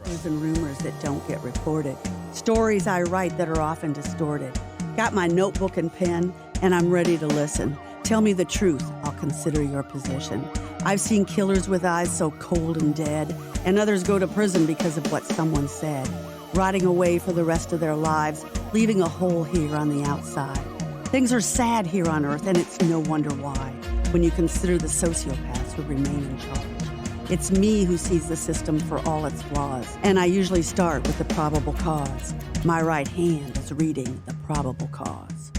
truths and rumors that don't get reported. Stories I write that are often distorted. Got my notebook and pen, and I'm ready to listen. Tell me the truth, I'll consider your position. I've seen killers with eyes so cold and dead, and others go to prison because of what someone said, rotting away for the rest of their lives, leaving a hole here on the outside. Things are sad here on earth, and it's no wonder why, when you consider the sociopaths who remain in charge. It's me who sees the system for all its flaws, and I usually start with the probable cause. My right hand is reading the probable cause.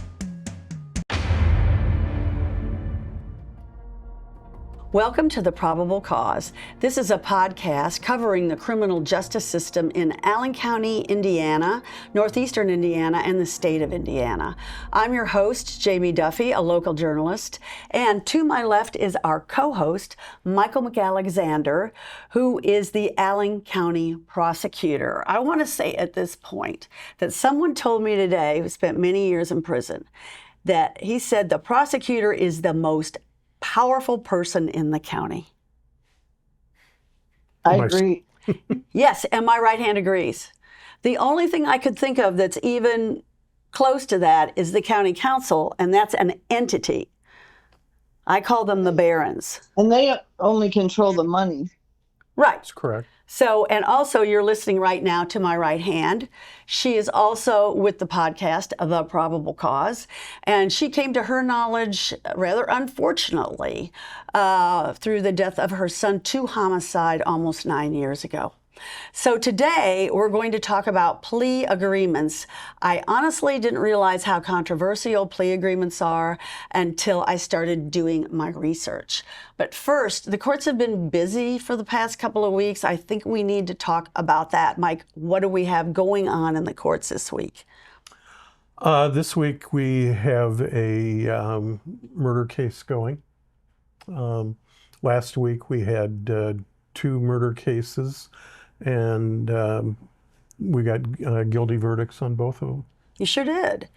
Welcome to The Probable Cause. This is a podcast covering the criminal justice system in Allen County, Indiana, northeastern Indiana, and the state of Indiana. I'm your host, Jamie Duffy, a local journalist, and to my left is our co-host, Michael McAlexander, who is the Allen County Prosecutor. I want to say at this point that someone told me today, who spent many years in prison, that he said the prosecutor is the most powerful person in the county. I agree. Yes, and my right hand agrees. The only thing I could think of that's even close to that is the county council, and that's an entity. I call them the barons. And they only control the money. Right. That's correct. So, and also you're listening right now to my right hand. She is also with the podcast of The Probable Cause, and she came to her knowledge, rather unfortunately, through the death of her son to homicide almost 9 years ago. So today we're going to talk about plea agreements. I honestly didn't realize how controversial plea agreements are until I started doing my research. But first, the courts have been busy for the past couple of weeks. I think we need to talk about that. Mike, what do we have going on in the courts this week? This week we have a murder case going. Last week we had 2 murder cases, and we got guilty verdicts on both of them. You sure did.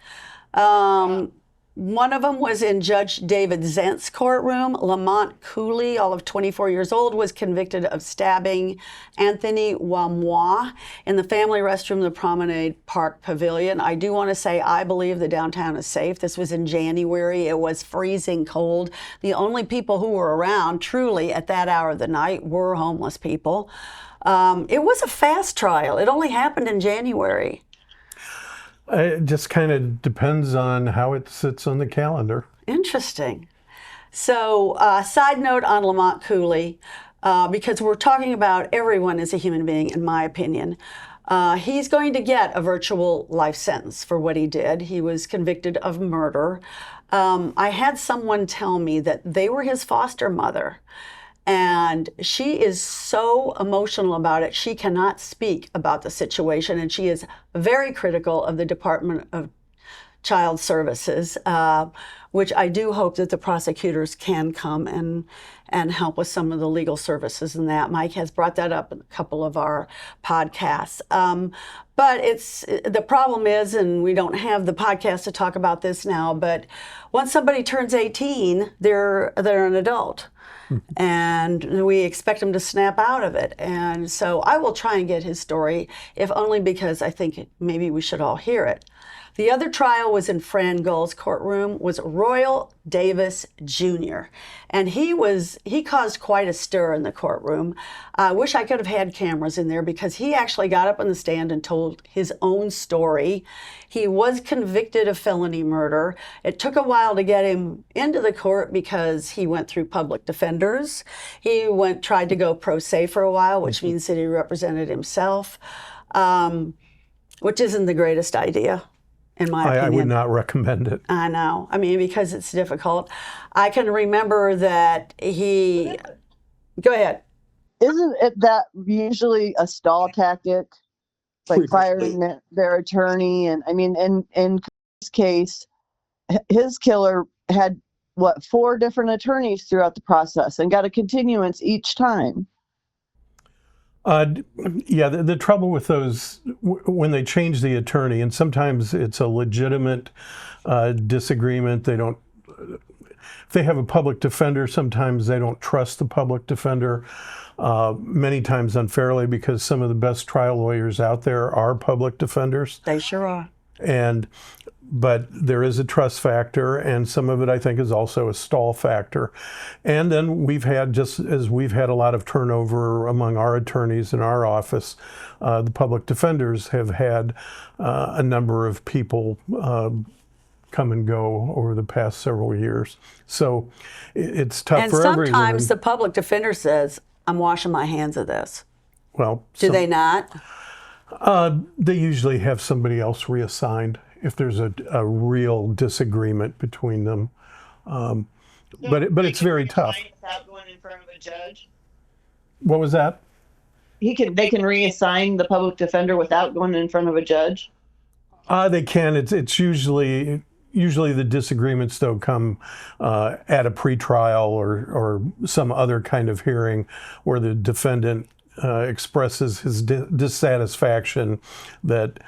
One of them was in Judge David Zent's courtroom. Lamont Cooley, all of 24 years old, was convicted of stabbing Anthony Maumee in the family restroom of the Promenade Park Pavilion. I do want to say I believe the downtown is safe. This was in January. It was freezing cold. The only people who were around truly at that hour of the night were homeless people. It was a fast trial. It only happened in January. It just kind of depends on how it sits on the calendar. Interesting. So, side note on Lamont Cooley, because we're talking about everyone as a human being, in my opinion. He's going to get a virtual life sentence for what he did. He was convicted of murder. I had someone tell me that they were his foster mother. And she is so emotional about it. She cannot speak about the situation, and she is very critical of the Department of Child Services, which I do hope that the prosecutors can come and help with some of the legal services and that. Mike has brought that up in a couple of our podcasts. But the problem is, and we don't have the podcast to talk about this now, but once somebody turns 18, they're an adult. And we expect him to snap out of it. And so I will try and get his story, if only because I think maybe we should all hear it. The other trial was in Fran Gull's courtroom, was Royal Davis Jr. And he caused quite a stir in the courtroom. I wish I could have had cameras in there because he actually got up on the stand and told his own story. He was convicted of felony murder. It took a while to get him into the court because he went through public defenders. He tried to go pro se for a while, which means that he represented himself, which isn't the greatest idea. In my opinion. I would not recommend it. I know. I mean, because it's difficult. I can remember that Go ahead. Isn't it that usually a stall tactic? Like firing their attorney? And I mean, in this case, his killer had, 4 different attorneys throughout the process and got a continuance each time. Yeah, the trouble with those, when they change the attorney, and sometimes it's a legitimate disagreement, they don't, if they have a public defender, sometimes they don't trust the public defender, many times unfairly, because some of the best trial lawyers out there are public defenders. They sure are. But there is a trust factor, and some of it, I think, is also a stall factor. And then we've had, just as we've had a lot of turnover among our attorneys in our office, the public defenders have had a number of people come and go over the past several years. So it's tough for everyone. And sometimes the public defender says, I'm washing my hands of this. Well, Do they not? They usually have somebody else reassigned if there's a real disagreement between them. But it's very tough. Without going in front of a judge? What was that? They can reassign the public defender without going in front of a judge? They can. It's usually the disagreements, though, come at a pretrial or some other kind of hearing where the defendant expresses his dissatisfaction that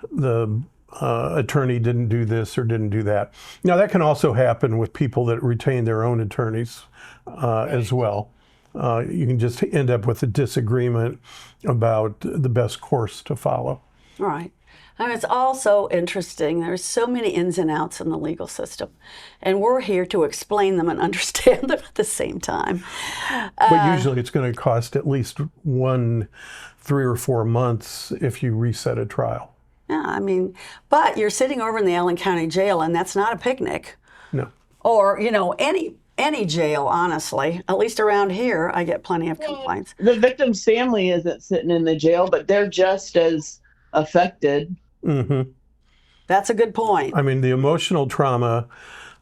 the attorney didn't do this or didn't do that. Now, that can also happen with people that retain their own attorneys as well. You can just end up with a disagreement about the best course to follow. Right. And it's also interesting. There's so many ins and outs in the legal system, and we're here to explain them and understand them at the same time. But usually it's going to cost at least 3 or 4 months if you reset a trial. Yeah, I mean, but you're sitting over in the Allen County Jail, and that's not a picnic. No. Or, any jail, honestly. At least around here, I get plenty of complaints. The victim's family isn't sitting in the jail, but they're just as affected. Mm-hmm. That's a good point. I mean, the emotional trauma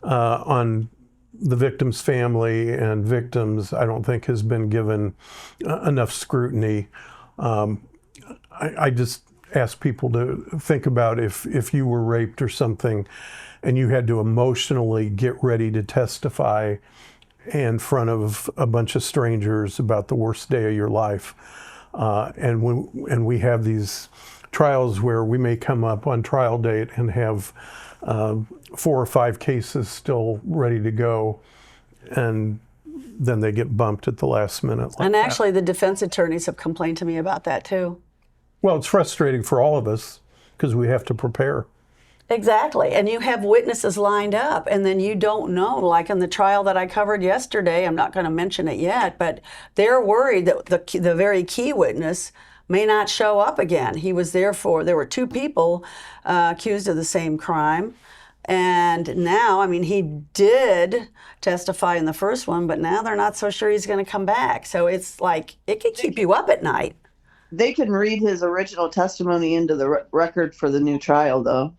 on the victim's family and victims, I don't think has been given enough scrutiny. I just ask people to think about if you were raped or something and you had to emotionally get ready to testify in front of a bunch of strangers about the worst day of your life. And we have these trials where we may come up on trial date and have 4 or 5 cases still ready to go, and then they get bumped at the last minute. And actually, the defense attorneys have complained to me about that too. Well, it's frustrating for all of us because we have to prepare. Exactly. And you have witnesses lined up, and then you don't know. Like in the trial that I covered yesterday, I'm not going to mention it yet, but they're worried that the very key witness may not show up again. He was there were 2 people accused of the same crime. And now, I mean, he did testify in the first one, but now they're not so sure he's going to come back. So it's like, it can keep you up at night. They can read his original testimony into the record for the new trial, though.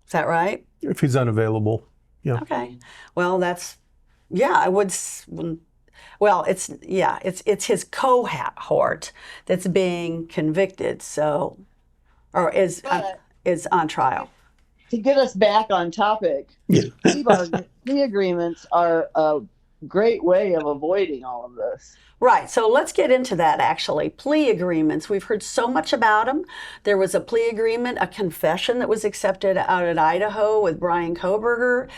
Is that right? If he's unavailable, yeah. Okay. Well, I would. Well, it's his cohort that's being convicted, so, or is on trial. To get us back on topic, plea agreements are a great way of avoiding all of this. Right. So let's get into that, actually. Plea agreements. We've heard so much about them. There was a plea agreement, a confession that was accepted out at Idaho with Brian Koberger.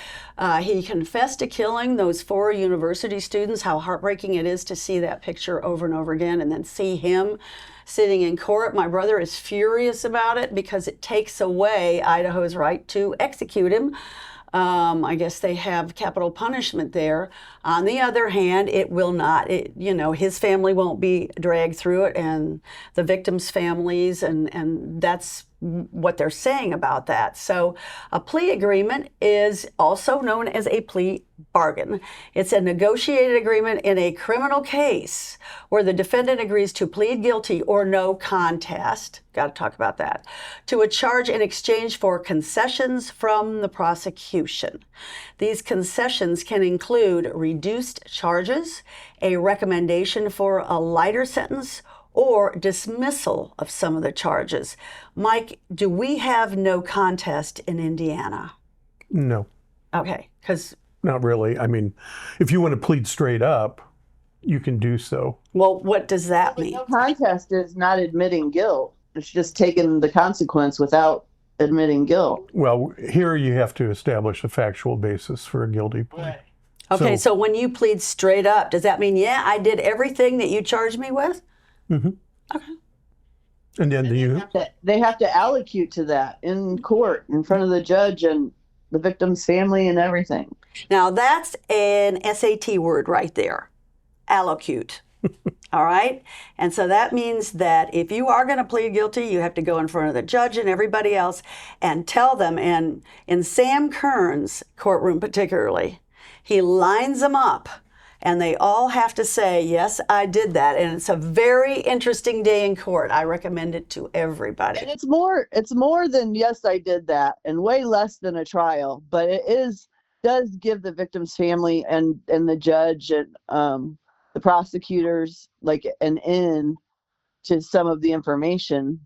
He confessed to killing those 4 university students. How heartbreaking it is to see that picture over and over again and then see him sitting in court. My brother is furious about it because it takes away Idaho's right to execute him. I guess they have capital punishment there. On the other hand, it will not, his family won't be dragged through it, and the victims' families, and that's what they're saying about that. So a plea agreement is also known as a plea bargain. It's a negotiated agreement in a criminal case where the defendant agrees to plead guilty or no contest, got to talk about that, to a charge in exchange for concessions from the prosecution. These concessions can include reduced charges, a recommendation for a lighter sentence, or dismissal of some of the charges. Mike, do we have no contest in Indiana? No. Okay, because... Not really. I mean, if you want to plead straight up, you can do so. Well, what does that mean? No contest is not admitting guilt. It's just taking the consequence without admitting guilt. Well, here you have to establish a factual basis for a guilty plea. Right. Okay, so when you plead straight up, does that mean, yeah, I did everything that you charged me with? And then They have to allocute to that in court in front of the judge and the victim's family and everything. Now, that's an SAT word right there, allocute. All right? And so that means that if you are going to plead guilty, you have to go in front of the judge and everybody else and tell them. And in Sam Kern's courtroom particularly, he lines them up and they all have to say, yes, I did that. And it's a very interesting day in court. I recommend it to everybody. And it's more than yes, I did that, and way less than a trial, but does give the victim's family and the judge and the prosecutors like an in to some of the information.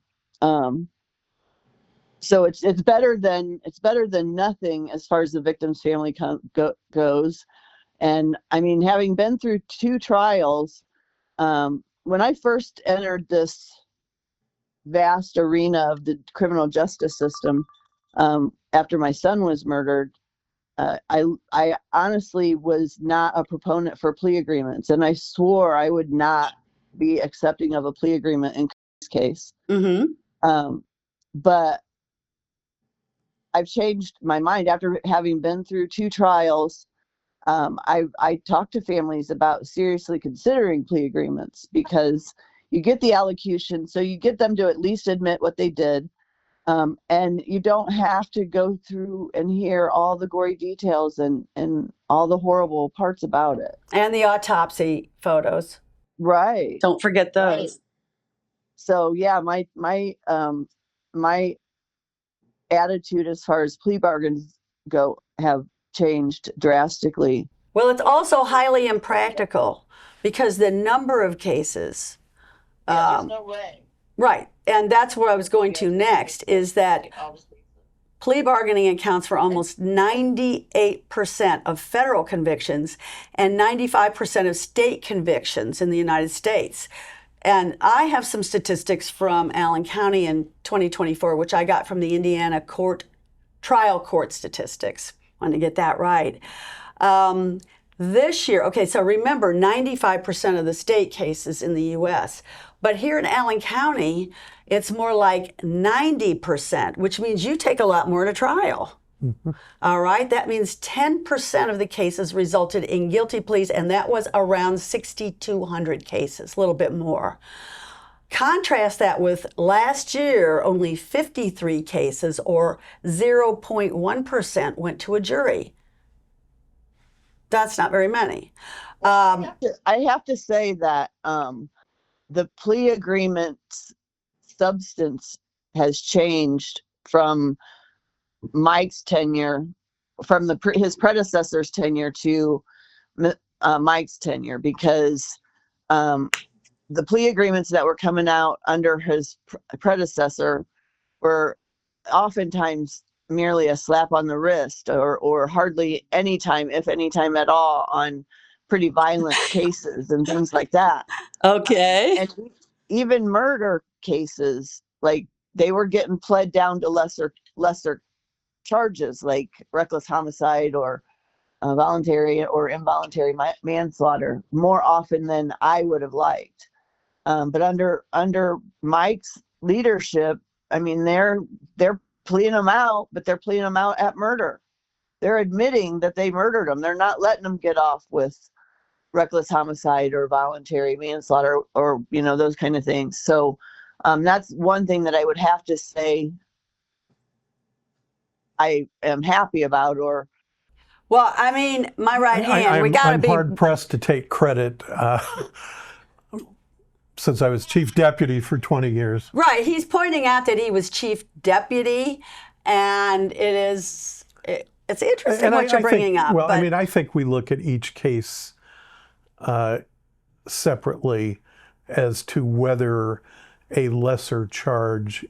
So it's better than nothing as far as the victim's family goes. And I mean, having been through 2 trials, when I first entered this vast arena of the criminal justice system, after my son was murdered, I honestly was not a proponent for plea agreements, and I swore I would not be accepting of a plea agreement in this case. But I've changed my mind after having been through 2 trials. I talked to families about seriously considering plea agreements because you get the allocution, so you get them to at least admit what they did, and you don't have to go through and hear all the gory details and all the horrible parts about it. And the autopsy photos. Right. Don't forget those. Right. So yeah, my attitude as far as plea bargains go have changed drastically. Well, it's also highly impractical because the number of cases. There's no way. Right. And that's where I was going to next, is that plea bargaining accounts for almost 98% of federal convictions and 95% of state convictions in the United States. And I have some statistics from Allen County in 2024, which I got from the Indiana trial court statistics. Wanted to get that right. This year, okay, so remember 95% of the state cases in the U.S., but here in Allen County, it's more like 90%, which means you take a lot more to trial. All right, that means 10% of the cases resulted in guilty pleas, and that was around 6,200 cases, a little bit more. Contrast that with last year, only 53 cases, or 0.1%, went to a jury. That's not very many. I have to say that the plea agreement substance has changed from Mike's tenure, from his predecessor's tenure to Mike's tenure, because the plea agreements that were coming out under his predecessor were oftentimes merely a slap on the wrist, or hardly any time, if any time at all, on pretty violent cases and things like that. Okay. And even murder cases, like, they were getting pled down to lesser charges, like reckless homicide or voluntary or involuntary manslaughter, more often than I would have liked. But under Mike's leadership, I mean, they're pleading them out, but they're pleading them out at murder. They're admitting that they murdered them. They're not letting them get off with reckless homicide or voluntary manslaughter or those kind of things. So that's one thing that I would have to say I am happy about. Or well, I mean, my right hand, we gotta I'm hard pressed to take credit since I was chief deputy for 20 years. Right, he's pointing out that he was chief deputy, and it's interesting what you're bringing up. Well, I mean, I think we look at each case separately as to whether a lesser charge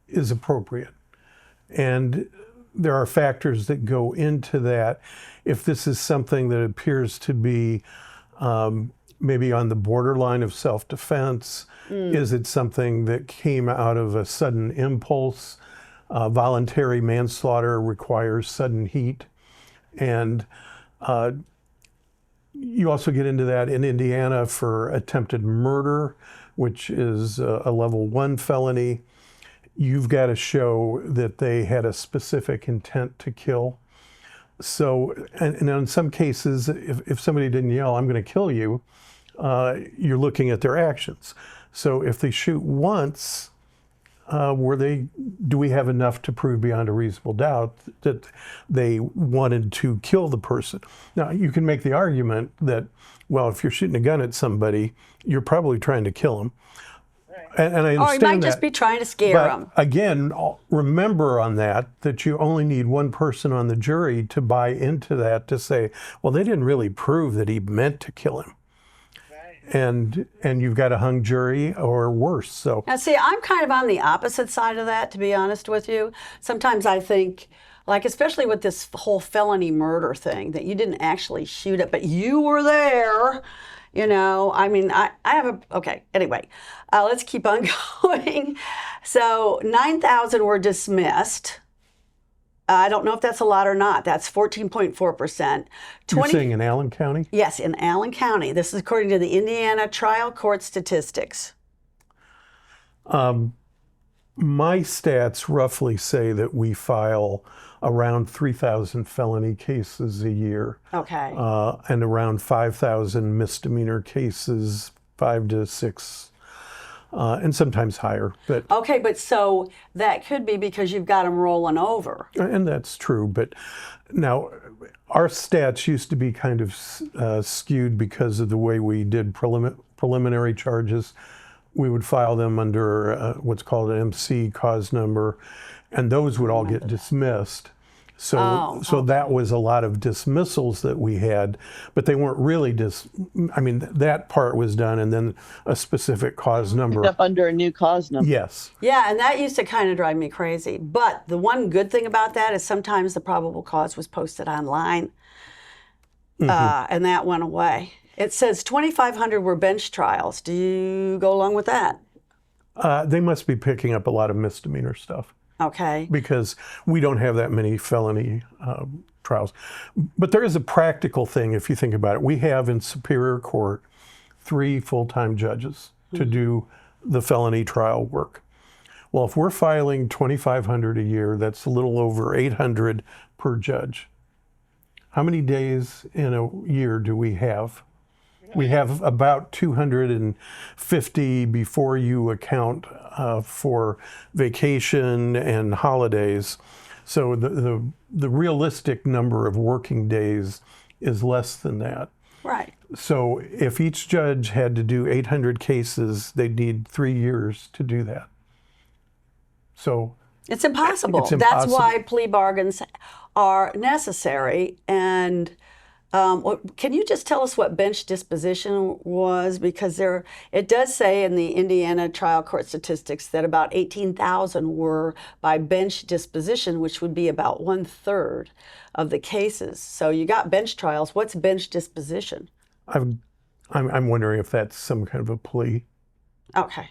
is appropriate. And there are factors that go into that. If this is something that appears to be maybe on the borderline of self-defense, is it something that came out of a sudden impulse? Voluntary manslaughter requires sudden heat. And You also get into that in Indiana for attempted murder, which is a level 1 felony. You've got to show that they had a specific intent to kill. So, and in some cases, if somebody didn't yell, "I'm going to kill you," you're looking at their actions. So if they shoot once, do we have enough to prove beyond a reasonable doubt that they wanted to kill the person? Now, you can make the argument that, well, if you're shooting a gun at somebody, you're probably trying to kill them. And I understand Or he might just be trying to scare but them. again, remember on that you only need one person on the jury to buy into that, to say, well, they didn't really prove that he meant to kill him. And you've got a hung jury or worse. So Now, see, I'm kind of on the opposite side of that, to be honest with you. Sometimes I think, like, especially with this whole felony murder thing, that you didn't actually shoot it, but you were there. You know, I mean, I have a, okay, anyway, let's keep on going. So 9,000 were dismissed. I don't know if that's a lot or not. That's 14.4%. you're saying in Allen County? Yes, in Allen County. This is according to the Indiana Trial Court Statistics. My stats roughly say that we file around 3,000 felony cases a year. Okay. And around 5,000 misdemeanor cases, 5 to 6, and sometimes higher. But Okay, but so that could be because you've got them rolling over. and that's true. But now our stats used to be kind of skewed because of the way we did preliminary charges. We would file them under what's called an MC cause number, and those would all get dismissed. So that was a lot of dismissals that we had, but they weren't really I mean, that part was done, and then a specific cause number. Under a new cause number. Yes. Yeah, and that used to kind of drive me crazy. But the one good thing about that is sometimes the probable cause was posted online, and that went away. It says 2,500 were bench trials. Do you go along with that? They must be picking up a lot of misdemeanor stuff. Okay. Because we don't have that many felony trials. But there is a practical thing if you think about it. We have in Superior Court 3 full-time judges to do the felony trial work. Well, if we're filing 2,500 a year, that's a little over 800 per judge. How many days in a year do we have? We have about 250 before you account for vacation and holidays. So the realistic number of working days is less than that. Right. So if each judge had to do 800 cases, they'd need 3 years to do that. So It's impossible. It's That's impossible. why plea bargains are necessary. And can you just tell us what bench disposition was? Because it does say in the Indiana Trial Court Statistics that about 18,000 were by bench disposition, which would be about 1/3 of the cases. So you got bench trials. What's bench disposition? I'm wondering if that's some kind of a plea. Okay.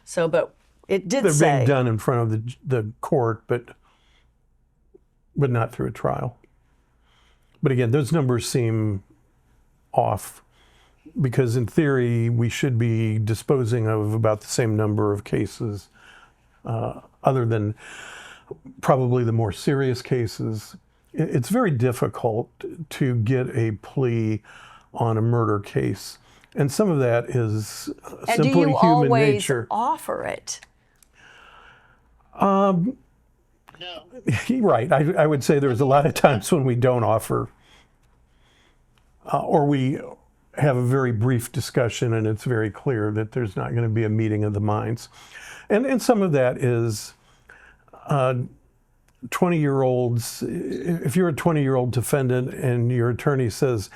So, but it did They're say. being done in front of the court, but not through a trial. But again, those numbers seem off because in theory, we should be disposing of about the same number of cases, other than probably the more serious cases. It's very difficult to get a plea on a murder case. And some of that is And do simply you human always nature. offer it? Right. I would say there's a lot of times when we don't offer, or we have a very brief discussion and it's very clear that there's not going to be a meeting of the minds. And some of that is 20-year-olds. If you're a 20-year-old defendant and your attorney says,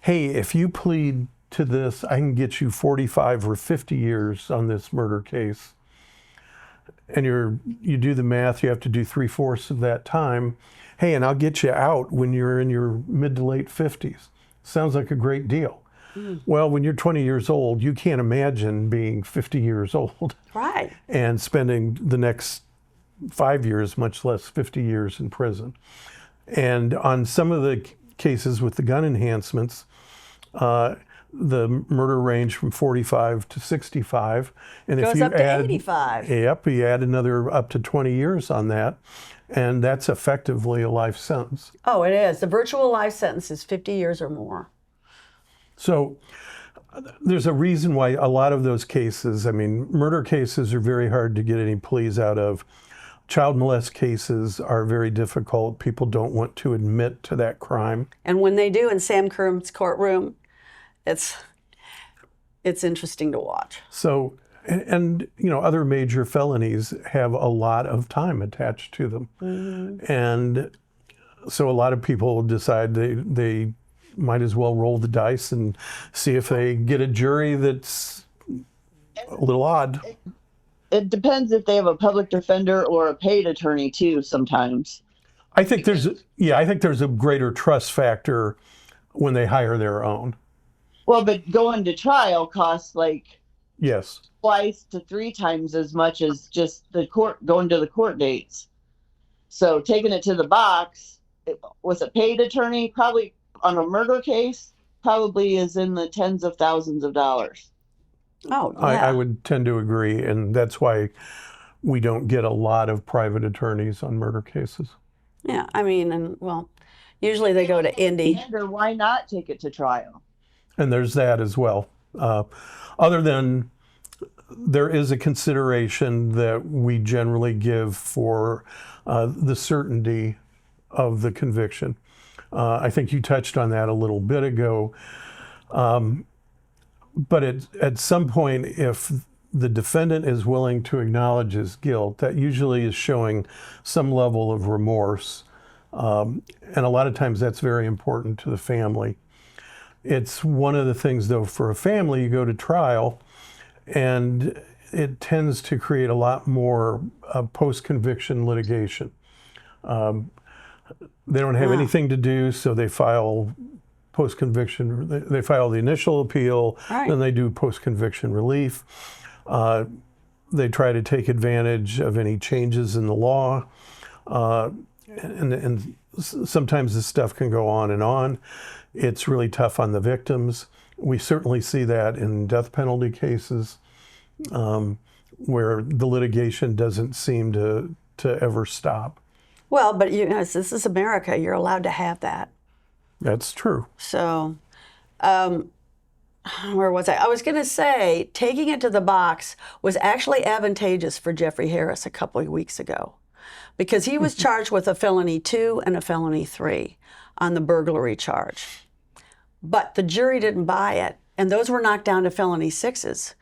hey, if you plead to this, I can get you 45 or 50 years on this murder case. And you do the math, you have to do 3/4 of that time. Hey, and I'll get you out when you're in your mid to late 50s. Sounds like a great deal. Well, when you're 20 years old, you can't imagine being 50 years old. Right. And spending the next 5 years, much less 50 years in prison. And on some of the cases with the gun enhancements, The murder range from 45 to 65. And Goes if you up to add, 85. Yep, you add another up to 20 years on that, and that's effectively a life sentence. Oh, it is. The virtual life sentence is 50 years or more. So there's a reason why a lot of those cases, I mean, murder cases are very hard to get any pleas out of. Child molest cases are very difficult. People don't want to admit to that crime. And when they do in Sam Kerm's courtroom, it's interesting to watch. So, and you know, other major felonies have a lot of time attached to them. And so a lot of people decide they might as well roll the dice and see if they get a jury that's a little odd. It depends if they have a public defender or a paid attorney too sometimes. I think there's a greater trust factor when they hire their own. Well, but going to trial costs like Yes. twice to 3 times as much as just going to the court dates. So taking it to the box with a paid attorney, probably on a murder case, probably is in the tens of thousands of dollars. Oh, yeah. I would tend to agree, and that's why we don't get a lot of private attorneys on murder cases. Yeah, I mean, and well, usually they go to Indy. Or why not take it to trial? And there's that as well. Other than there is a consideration that we generally give for the certainty of the conviction. I think you touched on that a little bit ago. But at some point, if the defendant is willing to acknowledge his guilt, that usually is showing some level of remorse. And a lot of times that's very important to the family. It's one of the things, though, for a family, you go to trial, and it tends to create a lot more post-conviction litigation. They don't have anything to do, so they file post-conviction, they file the initial appeal, Right. then they do post-conviction relief. They try to take advantage of any changes in the law. And sometimes this stuff can go on and on. It's really tough on the victims. We certainly see that in death penalty cases where the litigation doesn't seem to ever stop. Well, but you know, this is America. You're allowed to have that. That's true. So, where was I? I was going to say, taking it to the box was actually advantageous for Jeffrey Harris a couple of weeks ago, because he was charged with a felony 2 and a felony 3 on the burglary charge. But the jury didn't buy it, and those were knocked down to felony 6s.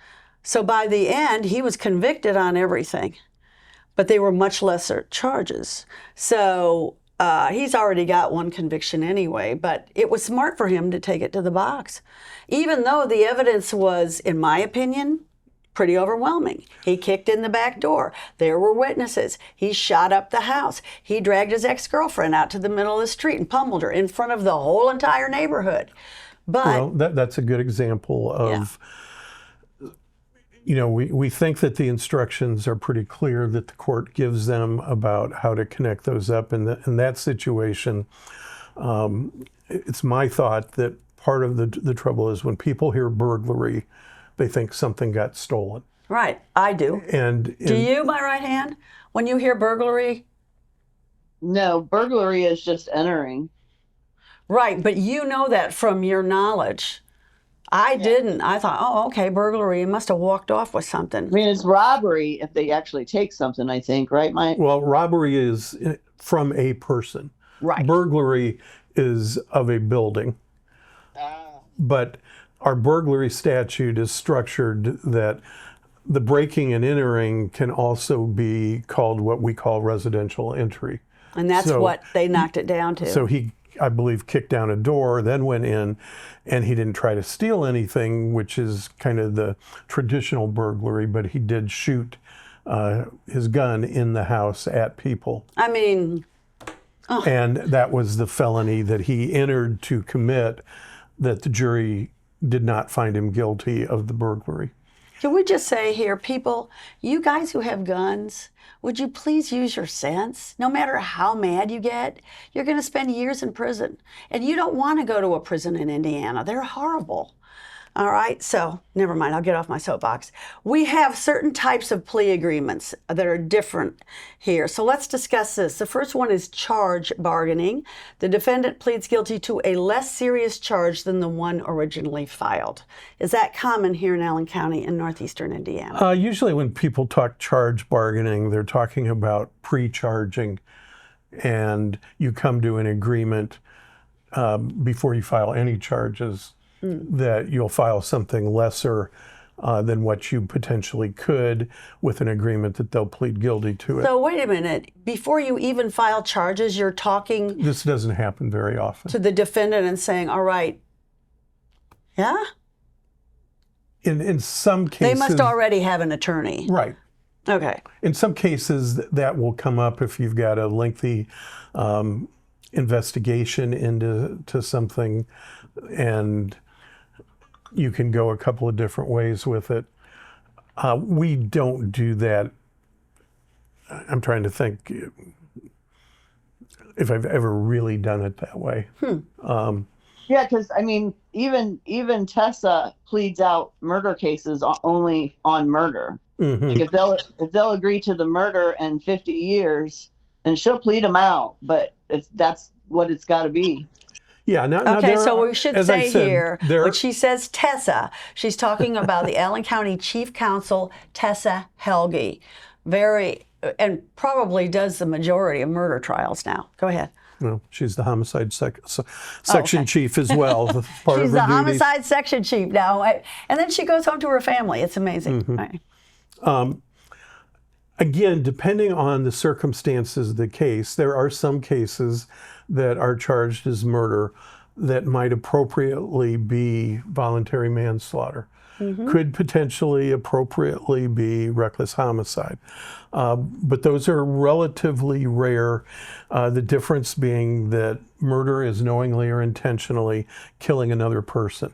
So by the end, he was convicted on everything, but they were much lesser charges. So he's already got one conviction anyway, but it was smart for him to take it to the box, even though the evidence was, in my opinion, pretty overwhelming. He kicked in the back door. There were witnesses. He shot up the house. He dragged his ex-girlfriend out to the middle of the street and pummeled her in front of the whole entire neighborhood. But Well, that's a good example of, you know, we think that the instructions are pretty clear that the court gives them about how to connect those up. In that situation, it's my thought that part of the trouble is when people hear burglary, they think something got stolen. right, I do. And Do you, my right hand? When you hear burglary? No, burglary is just entering. Right, but you know that from your knowledge. I didn't. I thought, oh, okay, burglary. He must have walked off with something. I mean, it's robbery if they actually take something, I think, right, Mike? Well, robbery is from a person. Right. Burglary is of a building. But our burglary statute is structured that the breaking and entering can also be called what we call residential entry. And that's So- what they knocked it down to. So he, I believe, kicked down a door, then went in, and he didn't try to steal anything, which is kind of the traditional burglary, but he did shoot his gun in the house at people. I mean, And that was the felony that he entered to commit, that the jury did not find him guilty of the burglary. Can we just say here, people, you guys who have guns, would you please use your sense? No matter how mad you get, you're going to spend years in prison. And you don't want to go to a prison in Indiana. They're horrible. All right, so never mind, I'll get off my soapbox. We have certain types of plea agreements that are different here. So let's discuss this. The first one is charge bargaining. The defendant pleads guilty to a less serious charge than the one originally filed. Is that common here in Allen County in northeastern Indiana? Usually when people talk charge bargaining, they're talking about pre-charging, and you come to an agreement before you file any charges that you'll file something lesser than what you potentially could, with an agreement that they'll plead guilty to it. So wait a minute, before you even file charges, you're talking This doesn't happen very often. to the defendant and saying, all right, yeah? In some cases, They must already have an attorney. right. Okay. In some cases, that will come up if you've got a lengthy investigation into something, and you can go a couple of different ways with it. We don't do that. I'm trying to think if I've ever really done it that way. Yeah, because I mean, even Tessa pleads out murder cases only on murder. Mhm. Like if they'll agree to the murder and 50 years, then she'll plead them out. But that's what it's got to be. Yeah. Now Okay, there so are- we should as I say said, here, there- when she says Tessa, she's talking about the Allen County Chief Counsel, Tessa Helge. And probably does the majority of murder trials now. Go ahead. well, she's the homicide section okay. chief as well. Part She's of her the duties. homicide section chief now. And then she goes home to her family. It's amazing. Mm-hmm. Right. Again, depending on the circumstances of the case, there are some cases that are charged as murder that might appropriately be voluntary manslaughter. Could potentially appropriately be reckless homicide. But those are relatively rare. The difference being that murder is knowingly or intentionally killing another person.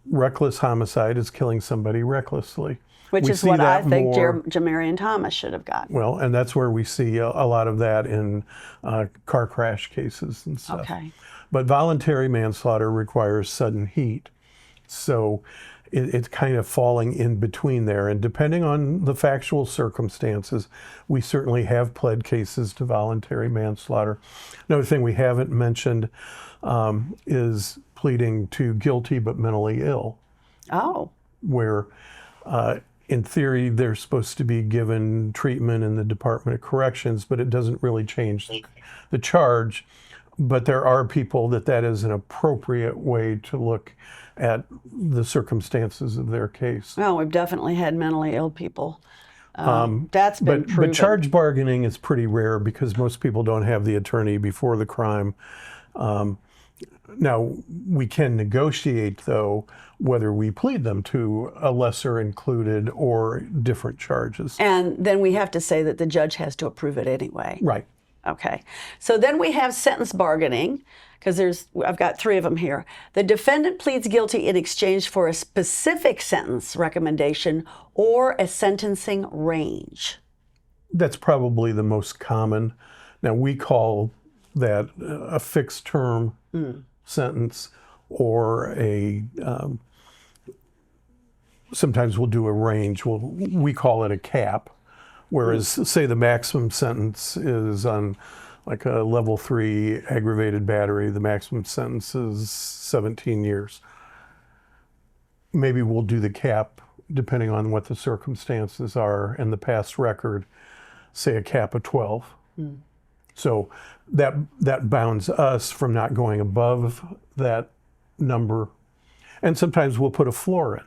Reckless homicide is killing somebody recklessly. Which We is see what I that think more- Jamarian Thomas should have gotten. Well, and that's where we see a lot of that in car crash cases and stuff. Okay. But voluntary manslaughter requires sudden heat. So it's kind of falling in between there. And depending on the factual circumstances, we certainly have pled cases to voluntary manslaughter. Another thing we haven't mentioned is pleading to guilty but mentally ill, Oh. where in theory they're supposed to be given treatment in the Department of Corrections, but it doesn't really change the charge. But there are people that is an appropriate way to look at the circumstances of their case. Well, we've definitely had mentally ill people. That's been proven. But charge bargaining is pretty rare because most people don't have the attorney before the crime. Now, we can negotiate, though, whether we plead them to a lesser included or different charges. And then we have to say that the judge has to approve it anyway. Right. Okay. So then we have sentence bargaining, because I've got 3 of them here. The defendant pleads guilty in exchange for a specific sentence recommendation or a sentencing range. That's probably the most common. Now, we call that a fixed term sentence, or sometimes we'll do a range. We call it a cap. Whereas, say the maximum sentence is on like a level 3 aggravated battery, the maximum sentence is 17 years. Maybe we'll do the cap, depending on what the circumstances are and the past record, say a cap of 12. So that bounds us from not going above that number. And sometimes we'll put a floor in.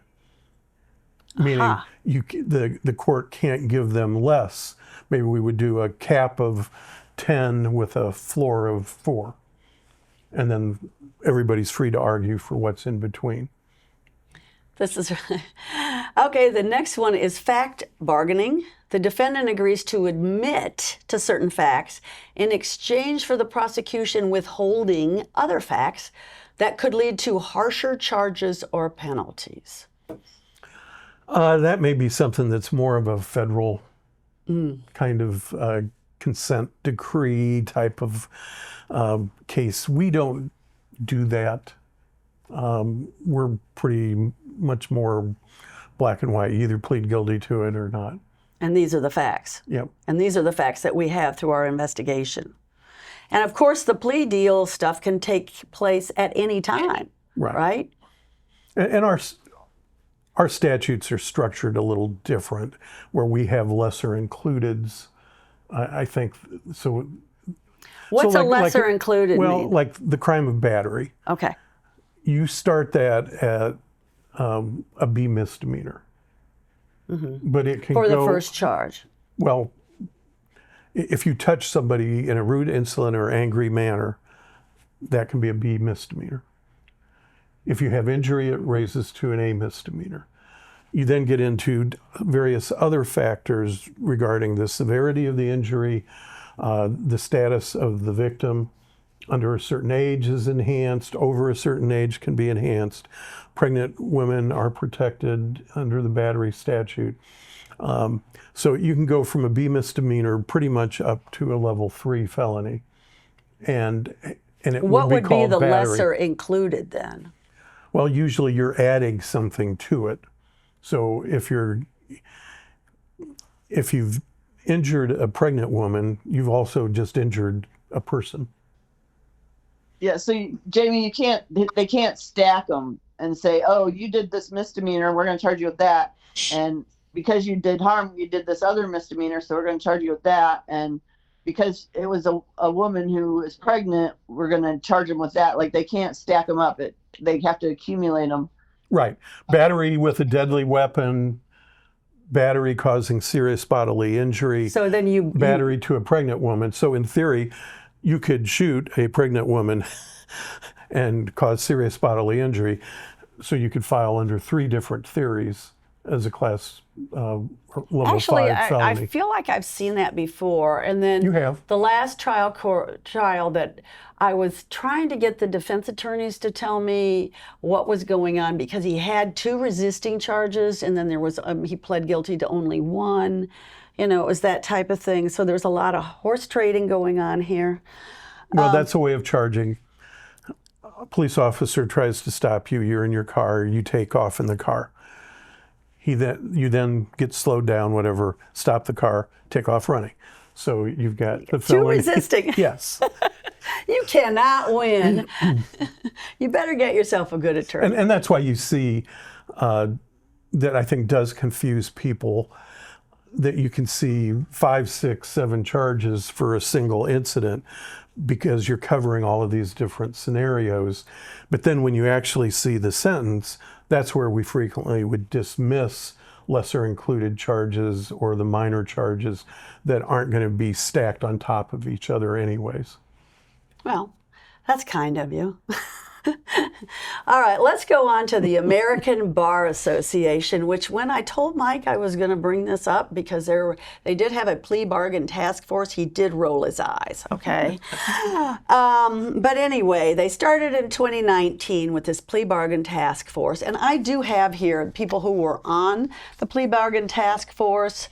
Meaning the court can't give them less. Maybe we would do a cap of 10 with a floor of 4. And then everybody's free to argue for what's in between. This is okay. The next one is fact bargaining. The defendant agrees to admit to certain facts in exchange for the prosecution withholding other facts that could lead to harsher charges or penalties. That may be something that's more of a federal kind of consent decree type of case. We don't do that. We're pretty much more black and white. You either plead guilty to it or not. And these are the facts. Yep. And these are the facts that we have through our investigation. And of course, the plea deal stuff can take place at any time, right? And our statutes are structured a little different, where we have lesser includeds. I think so. What's a lesser included Well, mean? like the crime of battery. Okay. You start that at a B misdemeanor, but it can For go the first charge. well. If you touch somebody in a rude, insolent, or angry manner, that can be a B misdemeanor. If you have injury, it raises to an A misdemeanor. You then get into various other factors regarding the severity of the injury, the status of the victim. Under a certain age is enhanced, over a certain age can be enhanced. Pregnant women are protected under the battery statute. So you can go from a B misdemeanor pretty much up to a level 3 felony. And it What would be called the battery. lesser included then? Well, usually you're adding something to it. So if you've injured a pregnant woman, you've also just injured a person. Yeah, so Jamie, they can't stack them and say, oh, you did this misdemeanor, we're going to charge you with that. And because you did harm, you did this other misdemeanor, so we're going to charge you with that. And because it was a woman who is pregnant, we're going to charge them with that. Like, they can't stack them up. They have to accumulate them. Right. Battery with a deadly weapon, battery causing serious bodily injury, So then battery to a pregnant woman. So in theory, you could shoot a pregnant woman and cause serious bodily injury. So you could file under 3 different theories as a class level 5 Actually, felony. I feel like I've seen that before. And then You have. the last trial that I was trying to get the defense attorneys to tell me what was going on, because he had 2 resisting charges, and then there was he pled guilty to only 1. You know, it was that type of thing. So there's a lot of horse trading going on here. Well, that's a way of charging. A police officer tries to stop you. You're in your car. You take off in the car. You then get slowed down, whatever, stop the car, take off running. So you've got the 2 felony. resisting. Yes. You cannot win. You better get yourself a good attorney. And that's why you see that I think does confuse people, that you can see 5, 6, 7 charges for a single incident because you're covering all of these different scenarios. But then when you actually see the sentence, that's where we frequently would dismiss lesser included charges or the minor charges that aren't going to be stacked on top of each other anyways. Well, that's kind of you. All right, let's go on to the American Bar Association, which when I told Mike I was going to bring this up because they did have a plea bargain task force, he did roll his eyes, okay? But anyway, they started in 2019 with this plea bargain task force, and I do have here people who were on the plea bargain task force.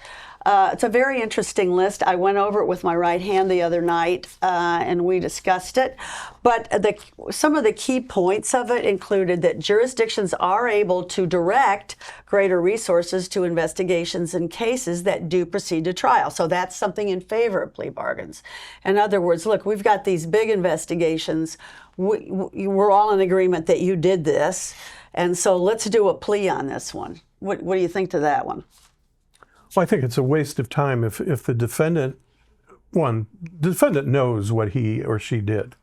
It's a very interesting list. I went over it with my right hand the other night, and we discussed it. But some of the key points of it included that jurisdictions are able to direct greater resources to investigations in cases that do proceed to trial. So that's something in favor of plea bargains. In other words, look, we've got these big investigations. We're all in agreement that you did this, and so let's do a plea on this one. What do you think to that one? Well, I think it's a waste of time if the defendant knows what he or she did.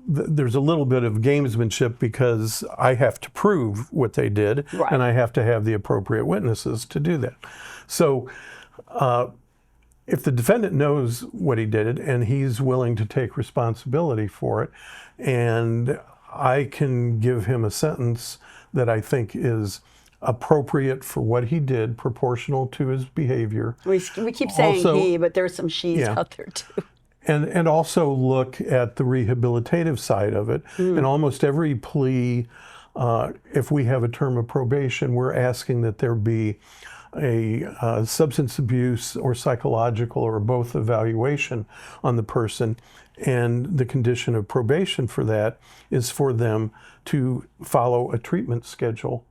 There's a little bit of gamesmanship because I have to prove what they did, right, and I have to have the appropriate witnesses to do that. So if the defendant knows what he did and he's willing to take responsibility for it, and I can give him a sentence that I think is appropriate for what he did, proportional to his behavior. We keep saying Also, he, but there's some she's out there too. And also look at the rehabilitative side of it. And almost every plea if we have a term of probation, we're asking that there be a substance abuse or psychological or both evaluation on the person. And the condition of probation for that is for them to follow a treatment schedule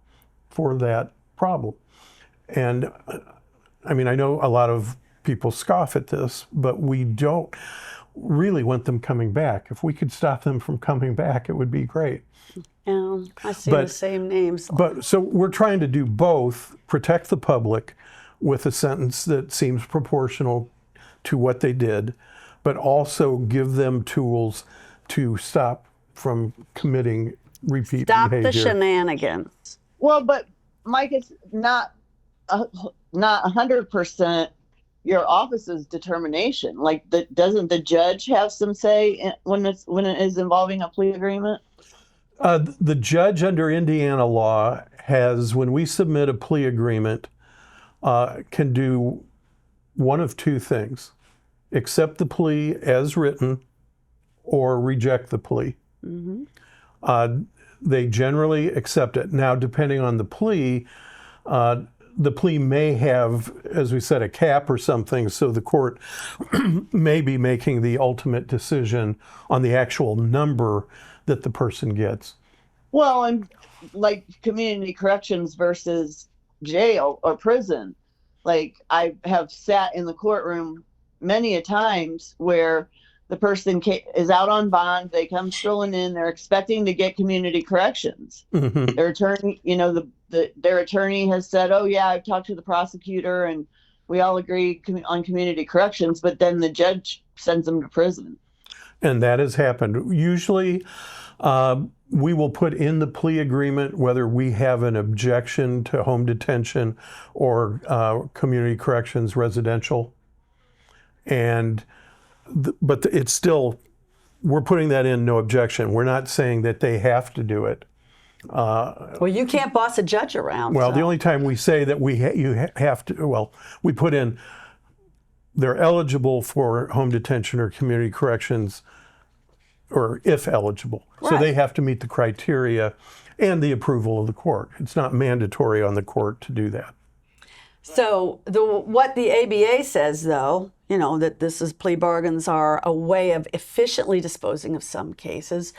for that problem. And I mean, I know a lot of people scoff at this, but we don't really want them coming back. If we could stop them from coming back, it would be great. Yeah, I see the same names. But so we're trying to do both, protect the public with a sentence that seems proportional to what they did, but also give them tools to stop from committing repeat Stop behavior. the shenanigans. Well, but Mike, it's not 100% your office's determination. Like, doesn't the judge have some say when it is involving a plea agreement? The judge under Indiana law has, when we submit a plea agreement, can do one of two things: accept the plea as written or reject the plea. They generally accept it. Now, depending on the plea may have, as we said, a cap or something, so the court may be making the ultimate decision on the actual number that the person gets. Well, and like community corrections versus jail or prison, like I have sat in the courtroom many a times where the person is out on bond, they come strolling in, they're expecting to get community corrections. Their attorney, their attorney has said, "Oh yeah, I've talked to the prosecutor and we all agree on community corrections," but then the judge sends them to prison. And that has happened. Usually, we will put in the plea agreement whether we have an objection to home detention or community corrections residential. But it's still, we're putting that in, no objection. We're not saying that they have to do it. Well, you can't boss a judge around. Well, so. the only time we say that you have to, well, we put in they're eligible for home detention or community corrections, or if eligible. Right. So they have to meet the criteria and the approval of the court. It's not mandatory on the court to do that. So what the ABA says, though, that plea bargains are a way of efficiently disposing of some cases.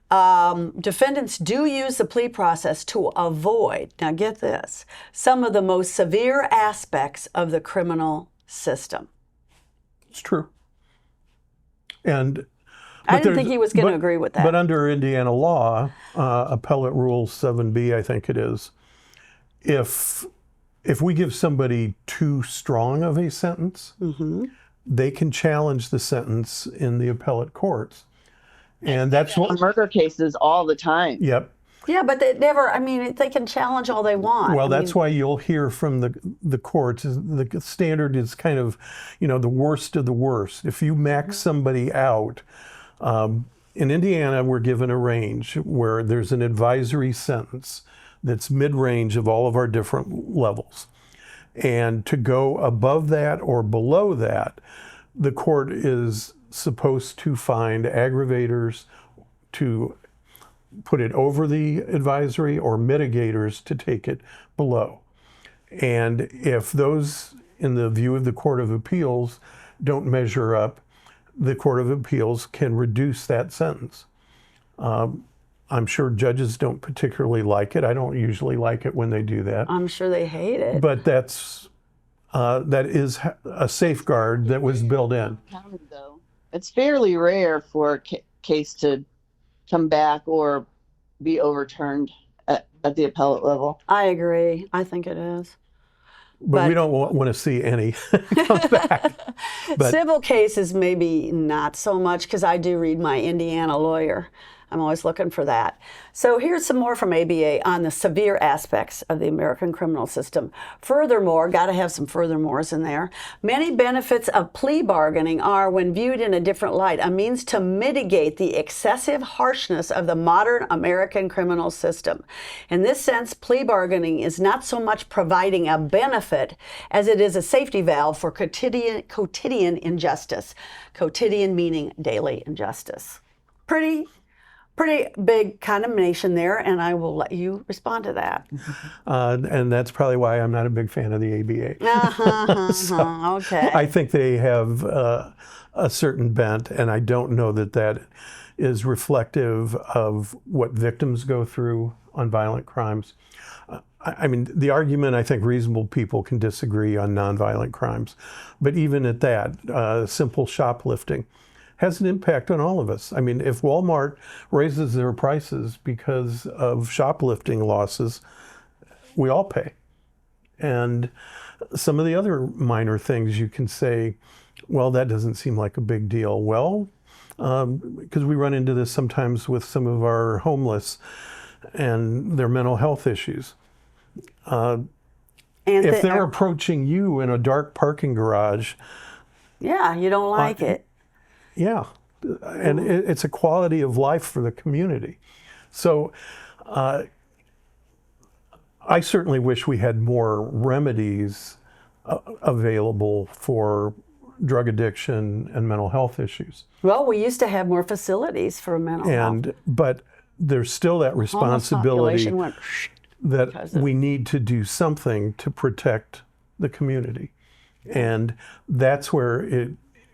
Defendants do use the plea process to avoid, now get this, some of the most severe aspects of the criminal system. It's true. I didn't think he was going to agree with that. But under Indiana law, Appellate Rule 7B, I think it is, if we give somebody too strong of a sentence, they can challenge the sentence in the appellate courts. And that's what murder cases all the time. Yep. Yeah, but they never, they can challenge all they want. Well, that's why you'll hear from the courts. The standard is kind of, the worst of the worst. If you max somebody out, in Indiana, we're given a range where there's an advisory sentence that's mid-range of all of our different levels. And to go above that or below that, the court is supposed to find aggravators to put it over the advisory or mitigators to take it below. And if those, in the view of the Court of Appeals, don't measure up, the Court of Appeals can reduce that sentence. I'm sure judges don't particularly like it. I don't usually like it when they do that. I'm sure they hate it. But that is a safeguard that was built in. It's fairly rare for a case to come back or be overturned at the appellate level. I agree. I think it is. But we don't want to see any come back. But civil cases, maybe not so much, because I do read my Indiana lawyer. I'm always looking for that. So here's some more from ABA on the severe aspects of the American criminal system. Furthermore, got to have some furthermores in there. Many benefits of plea bargaining are, when viewed in a different light, a means to mitigate the excessive harshness of the modern American criminal system. In this sense, plea bargaining is not so much providing a benefit as it is a safety valve for quotidian injustice. Quotidian meaning daily injustice. Pretty pretty big condemnation there, and I will let you respond to that. And that's probably why I'm not a big fan of the ABA. Okay. I think they have a certain bent, and I don't know that that is reflective of what victims go through on violent crimes. I mean, the argument, I think reasonable people can disagree on nonviolent crimes, but even at that, simple shoplifting has an impact on all of us. I mean, if Walmart raises their prices because of shoplifting losses, we all pay. And some of the other minor things you can say, well, that doesn't seem like a big deal. Well, because we run into this sometimes with some of our homeless and their mental health issues. If they're approaching you in a dark parking garage, yeah, you don't like it. yeah, and it's a quality of life for the community. So I certainly wish we had more remedies available for drug addiction and mental health issues. Well, we used to have more facilities for mental health. But there's still that Homeless responsibility population went that we need to do something to protect the community. And that's where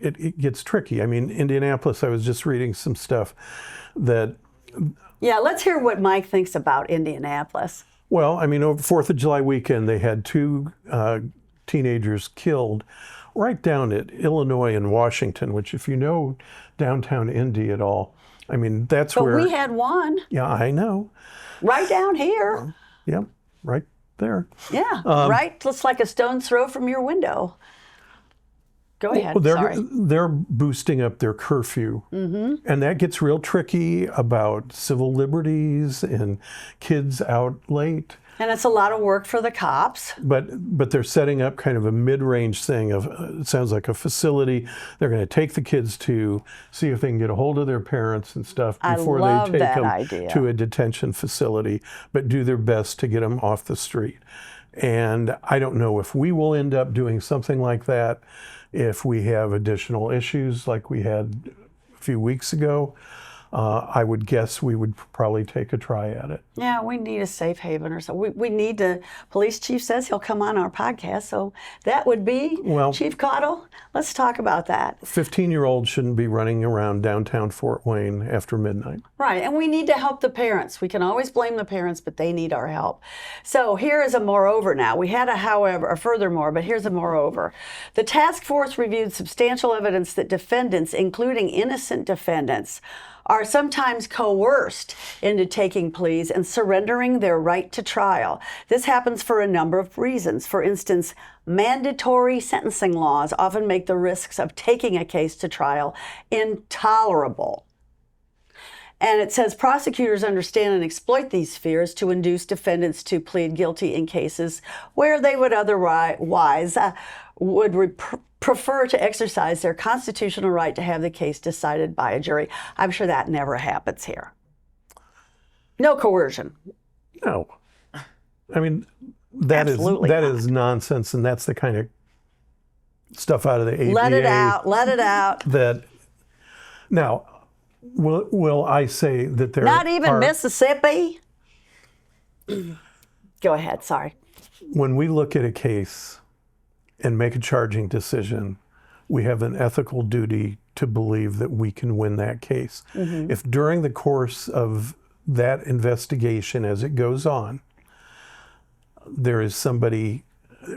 it gets tricky. I mean, Indianapolis, I was just reading some stuff that... Yeah, let's hear what Mike thinks about Indianapolis. Well, I mean, over 4th of July weekend, they had 2 teenagers killed right down at Illinois and Washington, which if you know downtown Indy at all, I mean, that's where... But we had one. Yeah, I know. Right down here. Yep, right there. Yeah, right. Looks like a stone's throw from your window. Go ahead. Well, they're boosting up their curfew, and that gets real tricky about civil liberties and kids out late. And it's a lot of work for the cops. But they're setting up kind of a mid-range thing of it sounds like a facility they're going to take the kids to, see if they can get a hold of their parents and stuff before they take them to a detention facility, but do their best to get them off the street. And I don't know if we will end up doing something like that if we have additional issues like we had a few weeks ago. I would guess we would probably take a try at it. Yeah, we need a safe haven or so. We need to, police chief says he'll come on our podcast, so that would be Chief Cottle. Let's talk about that. 15-year-olds shouldn't be running around downtown Fort Wayne after midnight. Right, and we need to help the parents. We can always blame the parents, but they need our help. So here is a moreover now. We had a however, or furthermore, but here's a moreover. The task force reviewed substantial evidence that defendants, including innocent defendants, are sometimes coerced into taking pleas and surrendering their right to trial. This happens for a number of reasons. For instance, mandatory sentencing laws often make the risks of taking a case to trial intolerable. And it says prosecutors understand and exploit these fears to induce defendants to plead guilty in cases where they would otherwise prefer to exercise their constitutional right to have the case decided by a jury. I'm sure that never happens here. No coercion. No. I mean, that is nonsense, and that's the kind of stuff out of the ABA. Let it out. Let it out. That now, will I say that there not even Mississippi? Go ahead. Sorry. When we look at a case and make a charging decision, we have an ethical duty to believe that we can win that case. If during the course of that investigation, as it goes on, there is somebody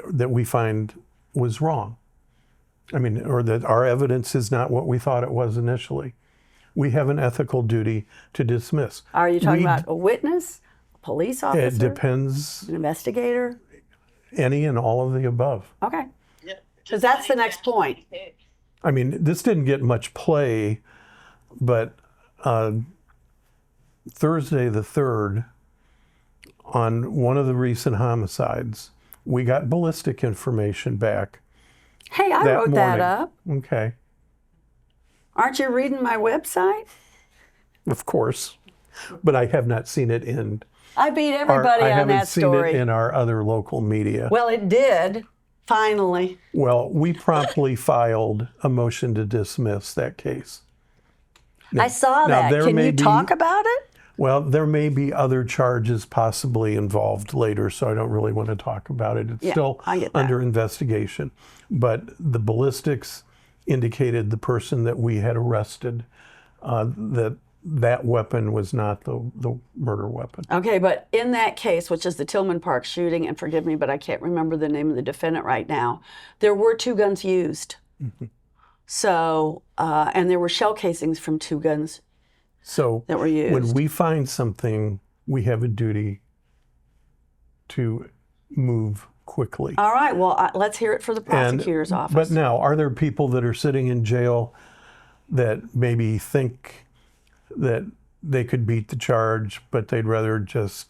that we find was wrong, I mean, or that our evidence is not what we thought it was initially, we have an ethical duty to dismiss. Are you talking about a witness, a police officer? It depends. An investigator? Any and all of the above. Okay. Because that's the next point. I mean, this didn't get much play, but Thursday the 3rd, on one of the recent homicides, we got ballistic information back. Hey, I wrote that up. Okay. Aren't you reading my website? Of course. But I have not seen it in... I beat everybody on that story. I haven't seen it in our other local media. Well, it did, finally. Well, we promptly filed a motion to dismiss that case. I saw Now, that. there Can may you be- talk about it? Well, there may be other charges possibly involved later, so I don't really want to talk about it. It's Yeah, still I get that. under investigation. But the ballistics indicated the person that we had arrested, that weapon was not the murder weapon. Okay, but in that case, which is the Tillman Park shooting, and forgive me, but I can't remember the name of the defendant right now, there were 2 guns used. So, and there were shell casings from 2 guns So that were used. when we find something, we have a duty to move quickly. All right, well, let's hear it for the prosecutor's office. But now, are there people that are sitting in jail that maybe think that they could beat the charge, but they'd rather just,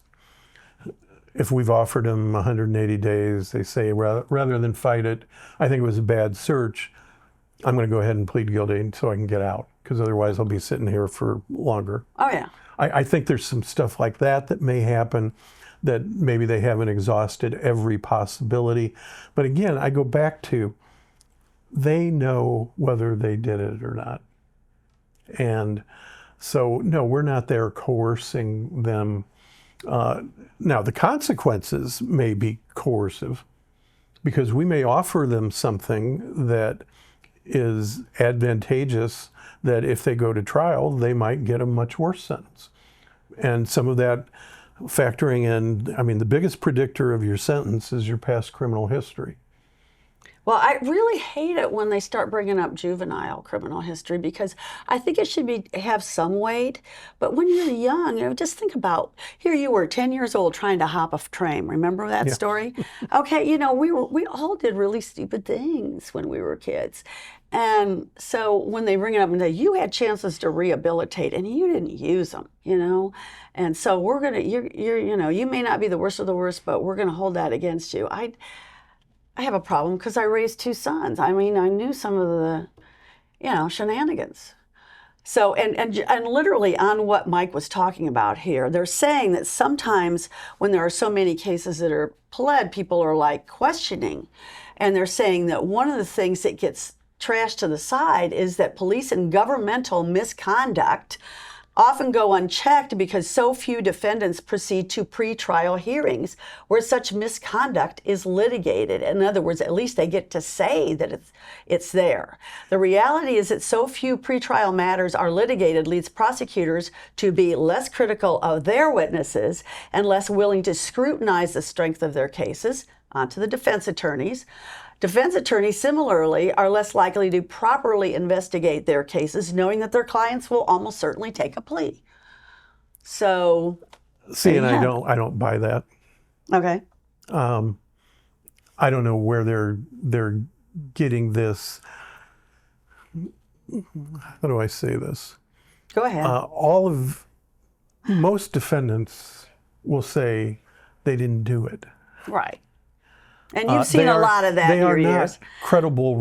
if we've offered them 180 days, they say rather than fight it, I think it was a bad search, I'm going to go ahead and plead guilty so I can get out, because otherwise I'll be sitting here for longer. Oh, yeah. I think there's some stuff like that may happen, that maybe they haven't exhausted every possibility. But again, I go back to, they know whether they did it or not. And so, no, we're not there coercing them. Now, the consequences may be coercive, because we may offer them something that is advantageous, that if they go to trial, they might get a much worse sentence. And some of that factoring in, I mean, the biggest predictor of your sentence is your past criminal history. Well, I really hate it when they start bringing up juvenile criminal history, because I think it should have some weight. But when you're young, just think about, here you were 10 years old trying to hop a train. Remember that story? Okay, we all did really stupid things when we were kids. And so when they bring it up and say, you had chances to rehabilitate and you didn't use them, And so we're going to, you may not be the worst of the worst, but we're going to hold that against you. I have a problem because I raised 2 sons. I mean, I knew some of the, shenanigans. So, and literally on what Mike was talking about here, they're saying that sometimes when there are so many cases that are pled, people are like questioning. And they're saying that one of the things that gets trashed to the side is that police and governmental misconduct often go unchecked because so few defendants proceed to pretrial hearings where such misconduct is litigated. In other words, at least they get to say that it's there. The reality is that so few pretrial matters are litigated leads prosecutors to be less critical of their witnesses and less willing to scrutinize the strength of their cases. Onto the defense attorneys. Defense attorneys, similarly, are less likely to properly investigate their cases, knowing that their clients will almost certainly take a plea. So, see, and I don't buy that. Okay. I don't know where they're getting this. How do I say this? Go ahead. Most defendants will say they didn't do it. Right. And you've seen a lot of that in your years. They are not credible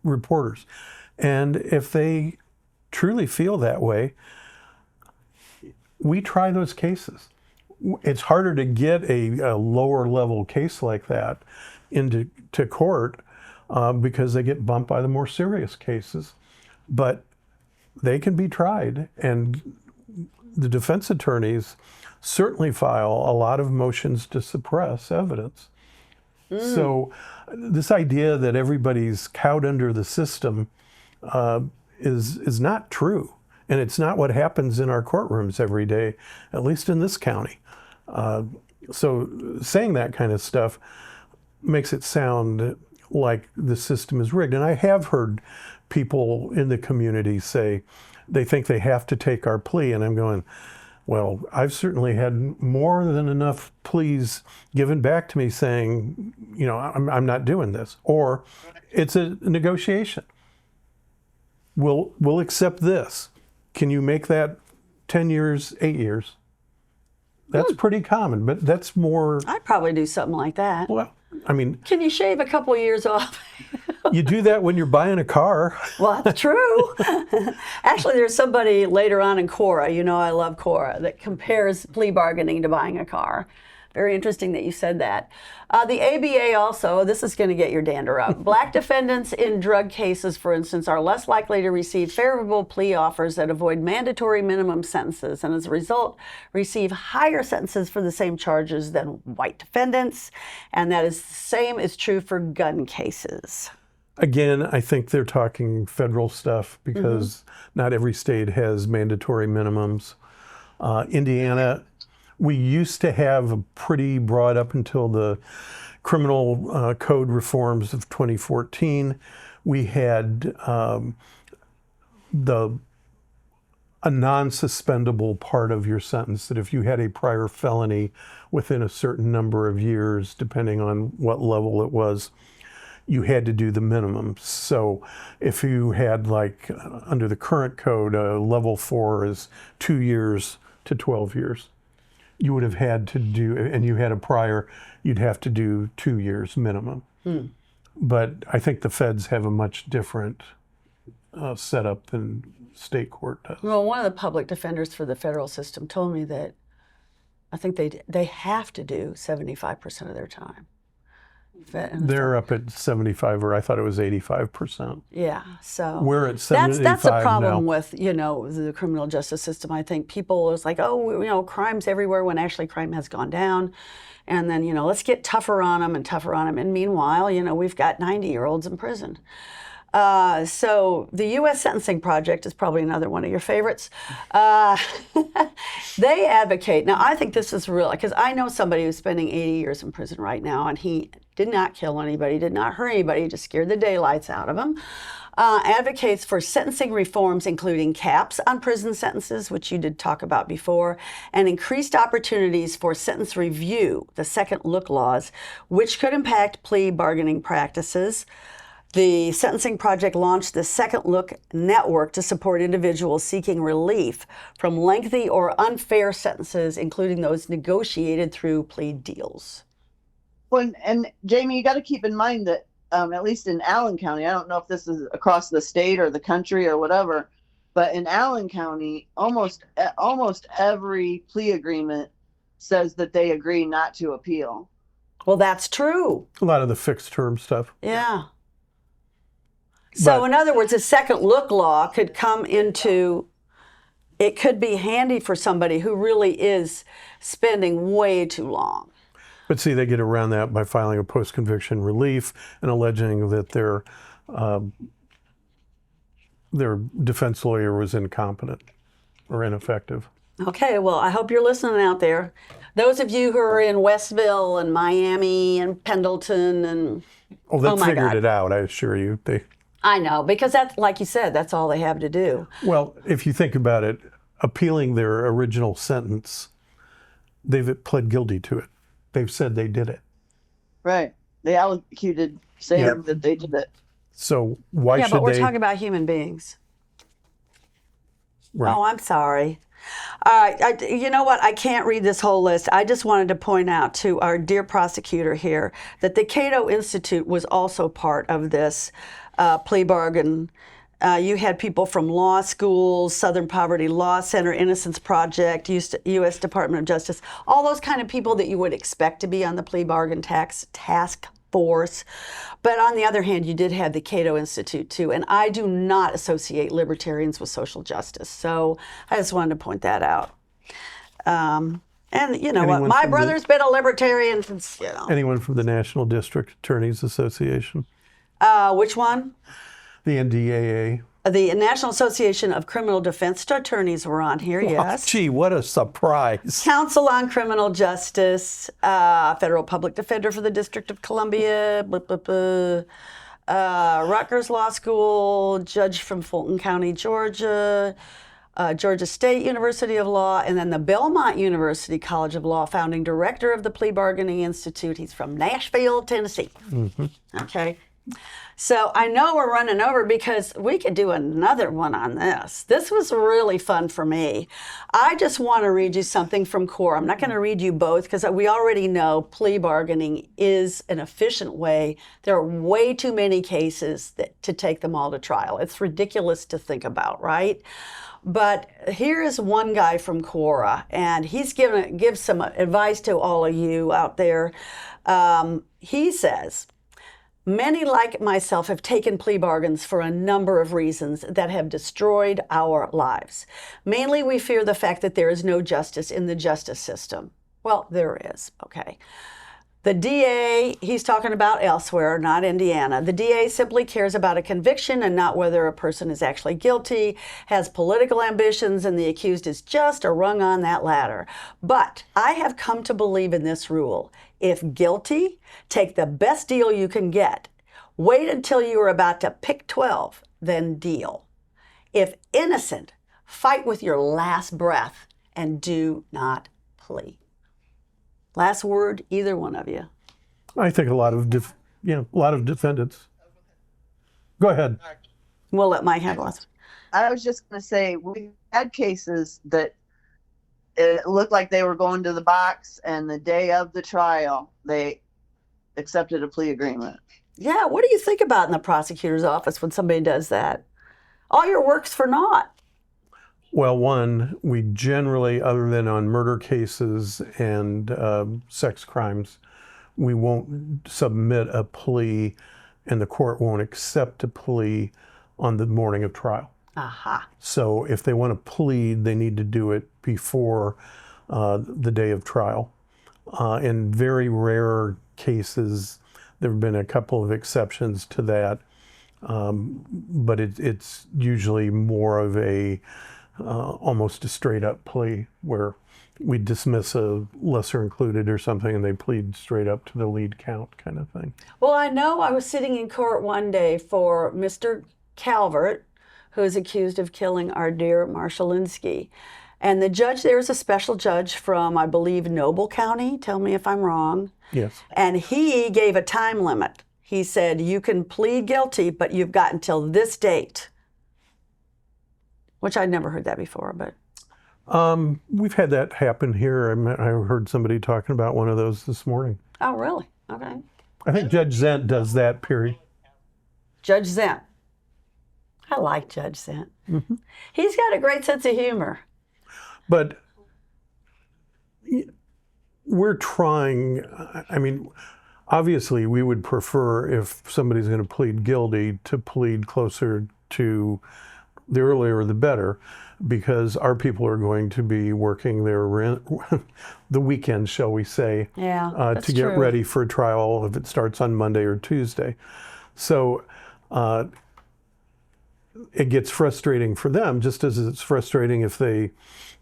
reporters. And if they truly feel that way, we try those cases. It's harder to get a lower level case like that into court because they get bumped by the more serious cases. But they can be tried. And the defense attorneys certainly file a lot of motions to suppress evidence. So this idea that everybody's cowed under the system is not true. And it's not what happens in our courtrooms every day, at least in this county. So saying that kind of stuff makes it sound like the system is rigged. And I have heard people in the community say they think they have to take our plea. And I'm going, well, I've certainly had more than enough pleas given back to me saying, I'm not doing this. Or it's a negotiation. We'll accept this. Can you make that 10 years, 8 years? That's pretty common, but that's more. I'd probably do something like that. Well, I mean. Can you shave a couple of years off? You do that when you're buying a car. Well, that's true. Actually, there's somebody later on in Cora, I love Cora, that compares plea bargaining to buying a car. Very interesting that you said that. The ABA also, this is going to get your dander up. Black defendants in drug cases, for instance, are less likely to receive favorable plea offers that avoid mandatory minimum sentences, and as a result, receive higher sentences for the same charges than white defendants. And that is the same is true for gun cases. Again, I think they're talking federal stuff because not every state has mandatory minimums. Indiana, we used to have a pretty broad, up until the criminal code reforms of 2014, we had a non-suspendable part of your sentence, that if you had a prior felony within a certain number of years, depending on what level it was, you had to do the minimum. So if you had, like, under the current code, level 4 is 2 years to 12 years. You would have had to do, and you had a prior, you'd have to do 2 years minimum. But I think the feds have a much different setup than state court does. Well, one of the public defenders for the federal system told me that I think they have to do 75% of their time. They're up at 75, or I thought it was 85%. Yeah, so we're at 75 that's a problem now. with, you know, the criminal justice system. I think people is like, oh, you know, crime's everywhere, when actually crime has gone down. And then, you know, let's get tougher on them and tougher on them. And meanwhile, you know, we've got 90-year-olds in prison. So the U.S. Sentencing Project is probably another one of your favorites. They advocate, now I think this is real, because I know somebody who's spending 80 years in prison right now, and he did not kill anybody, did not hurt anybody, just scared the daylights out of him. Advocates for sentencing reforms, including caps on prison sentences, which you did talk about before, and increased opportunities for sentence review, the second look laws, which could impact plea bargaining practices. The Sentencing Project launched the Second Look Network to support individuals seeking relief from lengthy or unfair sentences, including those negotiated through plea deals. Well, and Jamie, you got to keep in mind that at least in Allen County, I don't know if this is across the state or the country or whatever, but in Allen County, almost every plea agreement says that they agree not to appeal. Well, that's true. A lot of the fixed term stuff. Yeah. So in other words, a second look law could come into, it could be handy for somebody who really is spending way too long. But see, they get around that by filing a post-conviction relief and alleging that their defense lawyer was incompetent or ineffective. Okay, well, I hope you're listening out there. Those of you who are in Westville and Miami and Pendleton and they figured it out, I assure you. I know, because that's, like you said, that's all they have to do. Well, if you think about it, appealing their original sentence, they've pled guilty to it. They've said they did it. Right. They allocated saying that they did it. So why should they? Yeah, but we're talking about human beings. Right. Oh, I'm sorry. All right, you know what? I can't read this whole list. I just wanted to point out to our dear prosecutor here that the Cato Institute was also part of this plea bargain. You had people from law schools, Southern Poverty Law Center, Innocence Project, U.S. Department of Justice, all those kind of people that you would expect to be on the plea bargain task force. But on the other hand, you did have the Cato Institute too, and I do not associate libertarians with social justice. So I just wanted to point that out. And you know what? My brother's been a libertarian since, you know. Anyone from the National District Attorneys Association? Which one? The NDAA. The National Association of Criminal Defense Attorneys were on here, yes. Gee, what a surprise. Council on Criminal Justice, Federal Public Defender for the District of Columbia, Rutgers Law School, judge from Fulton County, Georgia, Georgia State University of Law, and then the Belmont University College of Law, founding director of the Plea Bargaining Institute. He's from Nashville, Tennessee. Okay. So I know we're running over because we could do another one on this. This was really fun for me. I just want to read you something from CORE. I'm not going to read you both because we already know plea bargaining is an efficient way. There are way too many cases to take them all to trial. It's ridiculous to think about, right? But here is one guy from Quora, and he's gives some advice to all of you out there. He says, many like myself have taken plea bargains for a number of reasons that have destroyed our lives. Mainly, we fear the fact that there is no justice in the justice system. Well, there is, okay. The DA, he's talking about elsewhere, not Indiana. The DA simply cares about a conviction and not whether a person is actually guilty, has political ambitions, and the accused is just a rung on that ladder. But I have come to believe in this rule. If guilty, take the best deal you can get. Wait until you are about to pick 12, then deal. If innocent, fight with your last breath and do not plea. Last word, either one of you. I think a lot of defendants. Go ahead. We'll let Mike have last. I was just going to say, we had cases that it looked like they were going to the box, and the day of the trial, they accepted a plea agreement. Yeah, what do you think about in the prosecutor's office when somebody does that? All your work's for naught. Well, one, we generally, other than on murder cases and sex crimes, we won't submit a plea, and the court won't accept a plea on the morning of trial. Aha. So if they want to plead, they need to do it before the day of trial. In very rare cases, there have been a couple of exceptions to that, but it's usually more of a almost a straight up plea where we dismiss a lesser included or something and they plead straight up to the lead count kind of thing. Well, I know I was sitting in court one day for Mr. Calvert, who is accused of killing our dear Marshall Linsky. And the judge there is a special judge from, I believe, Noble County. Tell me if I'm wrong. Yes. And he gave a time limit. He said, you can plead guilty, but you've got until this date. Which I'd never heard that before, but. We've had that happen here. I heard somebody talking about one of those this morning. Oh, really? Okay. I think Judge Zent does that, period. Judge Zent. I like Judge Zent. Mm-hmm. He's got a great sense of humor. But we're trying, I mean, obviously we would prefer if somebody's going to plead guilty to plead closer to the earlier the better, because our people are going to be working the weekend, shall we say, to get ready for a trial if it starts on Monday or Tuesday. So it gets frustrating for them, just as it's frustrating if they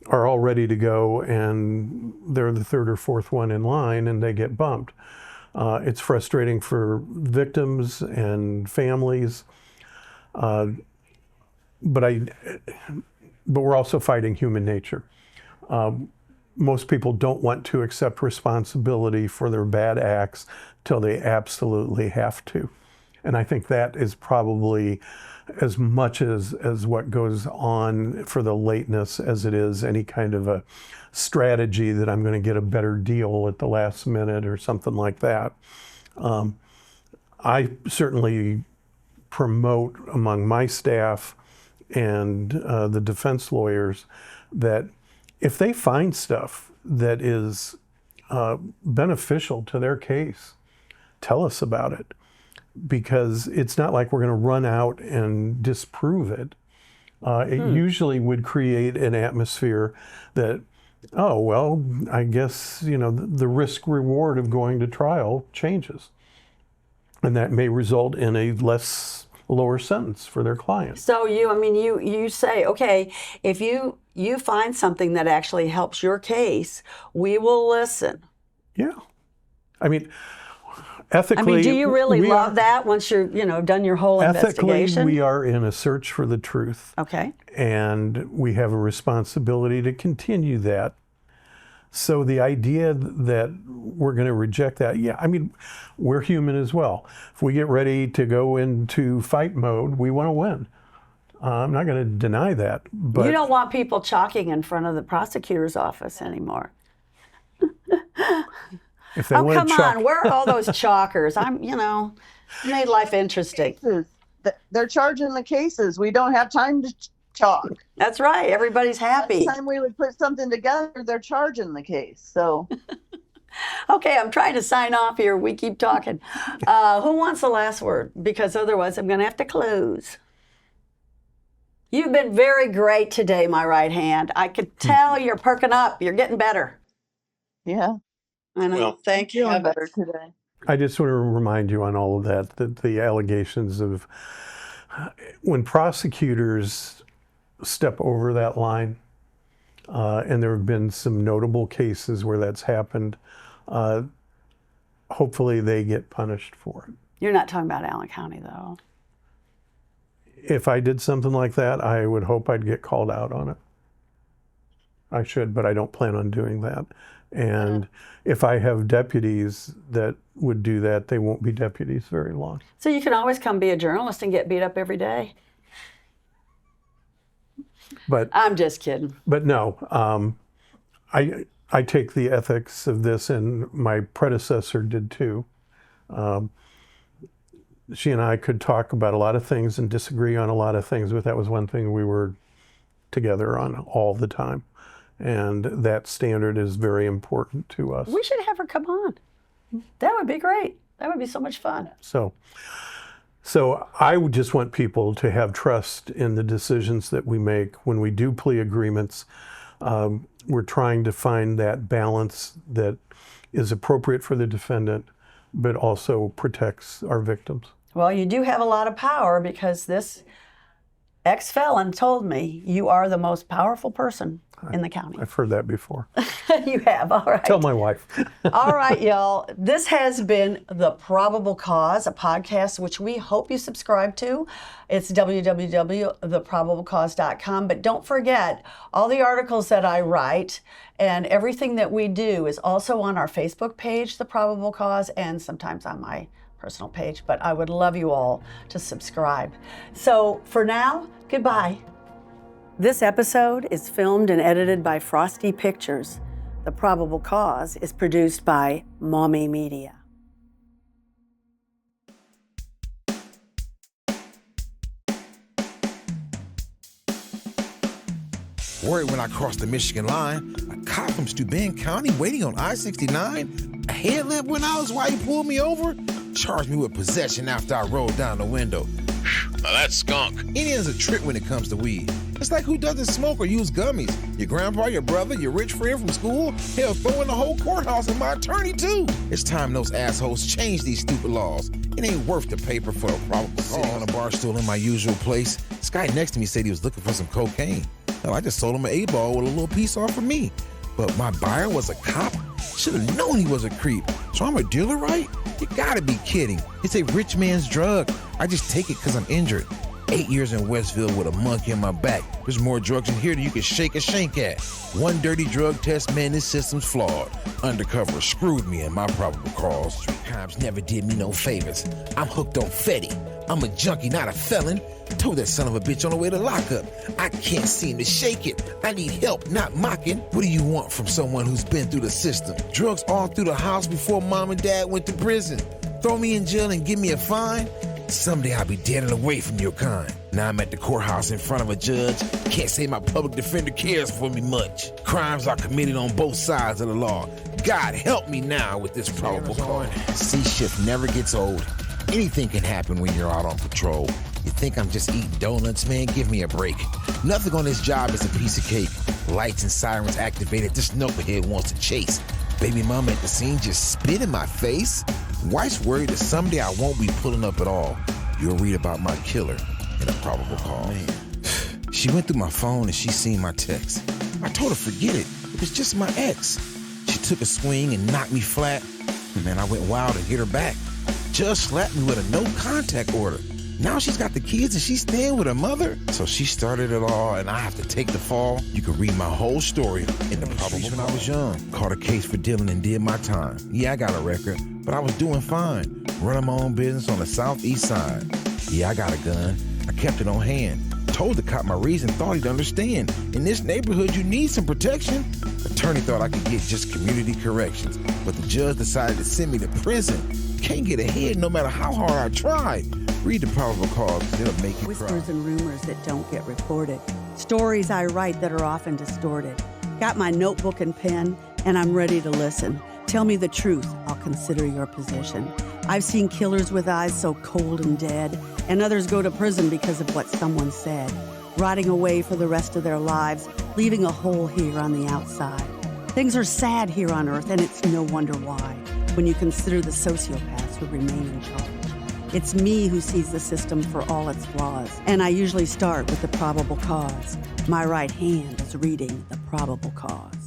are all ready to go and they're the third or fourth one in line and they get bumped. It's frustrating for victims and families. But we're also fighting human nature. Most people don't want to accept responsibility for their bad acts till they absolutely have to. And I think that is probably as much as what goes on for the lateness as it is any kind of a strategy that I'm going to get a better deal at the last minute or something like that. I certainly promote among my staff and the defense lawyers that if they find stuff that is beneficial to their case, tell us about it, because it's not like we're going to run out and disprove it. It usually would create an atmosphere that, oh, well, I guess, the risk reward of going to trial changes. And that may result in a lower sentence for their client. So you say, okay, if you find something that actually helps your case, we will listen. Yeah. I mean, ethically. Do you really love that once you're, done your whole investigation? Ethically, we are in a search for the truth. Okay. And we have a responsibility to continue that. So the idea that we're going to reject that, we're human as well. If we get ready to go into fight mode, we want to win. I'm not going to deny that. But you don't want people chalking in front of the prosecutor's office anymore. If they come chalk- on, where are all those chalkers? Made life interesting. They're charging the cases. We don't have time talk. That's right. Everybody's happy. Next time we would put something together, they're charging the case. So Okay, I'm trying to sign off here. We keep talking. Who wants the last word? Because otherwise I'm going to have to close. You've been very great today, my right hand. I could tell you're perking up. You're getting better. yeah, I know. Well, Thank you. feeling better today. I just want to remind you on all of that the allegations of when prosecutors step over that line, and there have been some notable cases where that's happened, hopefully they get punished for it. You're not talking about Allen County, though. If I did something like that, I would hope I'd get called out on it. I should, but I don't plan on doing that. And if I have deputies that would do that, they won't be deputies very long. So you can always come be a journalist and get beat up every day. But I'm just kidding. But no, I take the ethics of this, and my predecessor did too. She and I could talk about a lot of things and disagree on a lot of things, but that was one thing we were together on all the time. And that standard is very important to us. We should have her come on. That would be great. That would be so much fun. So I would just want people to have trust in the decisions that we make when we do plea agreements. We're trying to find that balance that is appropriate for the defendant, but also protects our victims. Well, you do have a lot of power because this ex-felon told me you are the most powerful person in the county. I've heard that before. You have, all right. Tell my wife. All right, y'all. This has been The Probable Cause, a podcast which we hope you subscribe to. It's www.theprobablecause.com. But don't forget, all the articles that I write and everything that we do is also on our Facebook page, The Probable Cause, and sometimes on my personal page. But I would love you all to subscribe. So for now, goodbye. This episode is filmed and edited by Frosty Pictures. The Probable Cause is produced by Maumee Media. Worried when I crossed the Michigan line, a cop from Steuben County waiting on I-69. A headlamp went out while he pulled me over, charged me with possession after I rolled down the window. Now that's skunk. Indians a trick when it comes to weed. It's like who doesn't smoke or use gummies? Your grandpa, your brother, your rich friend from school? Hell, throw in the whole courthouse and my attorney too. It's time those assholes change these stupid laws. It ain't worth the paper for a probable cause. Sitting on a bar stool in my usual place, this guy next to me said he was looking for some cocaine. Hell, I just sold him an 8-ball with a little piece off for me. But my buyer was a cop? Should've known he was a creep. So I'm a dealer, right? You gotta be kidding. It's a rich man's drug. I just take it because I'm injured. 8 years in Westville with a monkey on my back. There's more drugs in here than you can shake a shank at. One dirty drug test, man, this system's flawed. Undercover screwed me in my probable cause. Street crimes never did me no favors. I'm hooked on Fetty. I'm a junkie, not a felon. Told that son of a bitch on the way to lockup. I can't seem to shake it. I need help, not mocking. What do you want from someone who's been through the system? Drugs all through the house before mom and dad went to prison. Throw me in jail and give me a fine? Someday I'll be dead and away from your kind. Now I'm at the courthouse in front of a judge. Can't say my public defender cares for me much. Crimes are committed on both sides of the law. God help me now with this probable cause. C shift never gets old. Anything can happen when you're out on patrol. You think I'm just eating donuts, man? Give me a break. Nothing on this job is a piece of cake. Lights and sirens activated. This knucklehead wants to chase. Baby mama at the scene just spit in my face. Wife's worried that someday I won't be pulling up at all. You'll read about my killer in a probable cause. Man. She went through my phone and she seen my text. I told her forget it. It was just my ex. She took a swing and knocked me flat. Man, I went wild and hit her back. Judge slapped me with a no contact order. Now she's got the kids and she's staying with her mother. So she started it all and I have to take the fall. You can read my whole story in the probable cause. When I was young, caught a case for dealing and did my time. Yeah, I got a record, but I was doing fine. Running my own business on the southeast side. Yeah, I got a gun. I kept it on hand. Told the cop my reason, thought he'd understand. In this neighborhood, you need some protection. Attorney thought I could get just community corrections, but the judge decided to send me to prison. Can't get ahead no matter how hard I try. Read the probable cause, it'll make you cry. Whispers and rumors that don't get reported. Stories I write that are often distorted. Got my notebook and pen, and I'm ready to listen. Tell me the truth, I'll consider your position. I've seen killers with eyes so cold and dead, and others go to prison because of what someone said, rotting away for the rest of their lives, leaving a hole here on the outside. Things are sad here on Earth, and it's no wonder why, when you consider the sociopaths who remain in charge. It's me who sees the system for all its flaws, and I usually start with the probable cause. My right hand is reading the probable cause.